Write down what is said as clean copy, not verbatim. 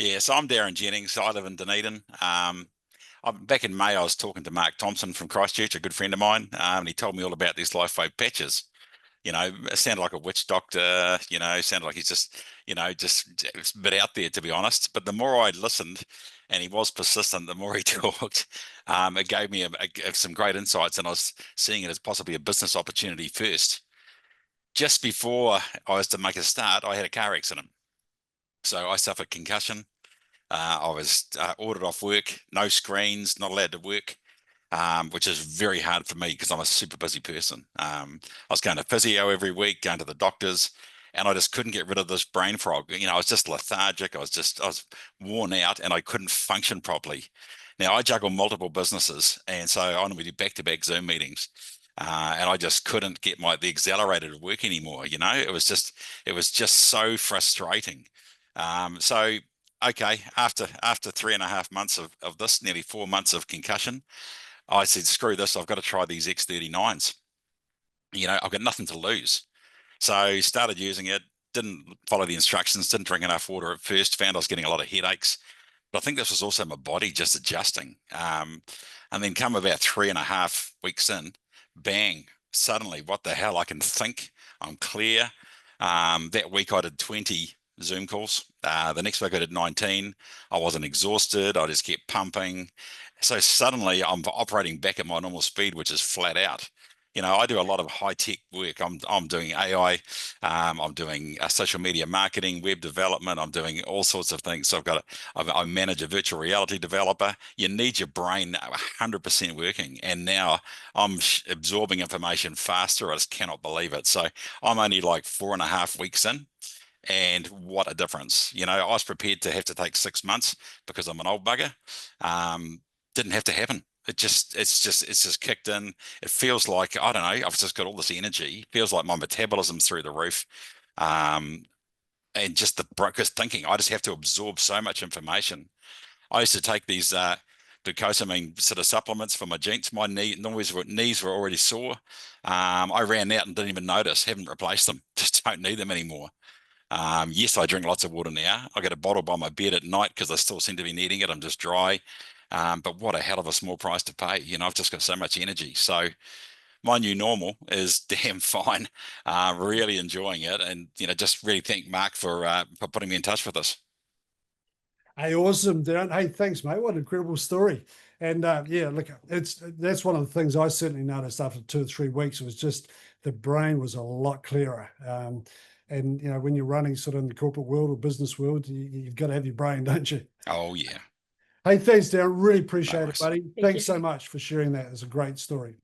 Yeah, so I'm Darren Jennings. I live in Dunedin. Back in May, I was talking to Mark Thompson from Christchurch, a good friend of mine, and he told me all about these lifeboat patches. It sounded like a witch doctor, sounded like he's just, just a bit out there, to be honest. But the more I listened, and he was persistent, the more he talked, it gave me some great insights, and I was seeing it as possibly a business opportunity first. Just before I was to make a start, I had a car accident. So I suffered concussion. I was ordered off work, no screens, not allowed to work, which is very hard for me because I'm a super busy person. I was going to physio every week, going to the doctors, and I just couldn't get rid of this brain frog. I was just lethargic. I was worn out, and I couldn't function properly. Now I juggle multiple businesses, and so I normally do back-to-back Zoom meetings. And I just couldn't get the accelerator to work anymore. It was just so frustrating. So okay, after 3.5 months of this, nearly 4 months of concussion, I said, screw this, I've got to try these X39s. I've got nothing to lose. So started using it, didn't follow the instructions, didn't drink enough water at first, found I was getting a lot of headaches. But I think this was also my body just adjusting. And then come about 3.5 weeks in, bang, suddenly, what the hell, I can think, I'm clear. That week I did 20 Zoom calls. The next week I did 19. I wasn't exhausted. I just kept pumping. So suddenly I'm operating back at my normal speed, which is flat out. I do a lot of high tech work. I'm doing AI. I'm doing social media marketing, web development. I'm doing all sorts of things. So I manage a virtual reality developer. You need your brain 100% working. And now I'm absorbing information faster. I just cannot believe it. So I'm only like 4.5 weeks in. And what a difference. I was prepared to have to take 6 months because I'm an old bugger. Didn't have to happen. It's just kicked in. It feels like, I don't know, I've just got all this energy. It feels like my metabolism's through the roof. And just the because thinking, I just have to absorb so much information. I used to take these glucosamine sort of supplements for my joints. My knees were already sore. I ran out and didn't even notice, haven't replaced them, just don't need them anymore. Yes, I drink lots of water now. I get a bottle by my bed at night because I still seem to be needing it. I'm just dry. But what a hell of a small price to pay. I've just got so much energy. So my new normal is damn fine. Really enjoying it. And, just really thank Mark for putting me in touch with us. Hey, awesome, Darren. Hey, thanks, mate. What an incredible story. And yeah, look, that's one of the things I certainly noticed after 2 or 3 weeks. It was just the brain was a lot clearer. And when you're running sort of in the corporate world or business world, you've got to have your brain, don't you? Oh, yeah. Hey, thanks, Darren. Really appreciate No it, buddy. Thank Thanks you. so much for sharing that. It's a great story.